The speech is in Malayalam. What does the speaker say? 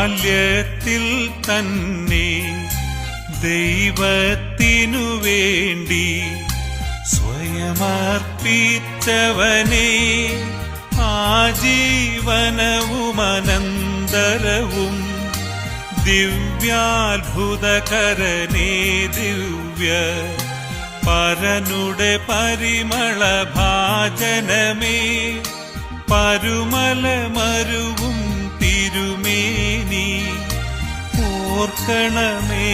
ബാല്യത്തിൽ തന്നെ ദൈവത്തിനു വേണ്ടി സ്വയമർപ്പിച്ചവനെ ആജീവനവുമനന്തരവും ദിവ്യാത്ഭുതകരനേ ദിവ്യ പരനുടെ പരിമളഭാജനമേ പരുമലമരുവും തിരുമേനി ഓർക്കണമേ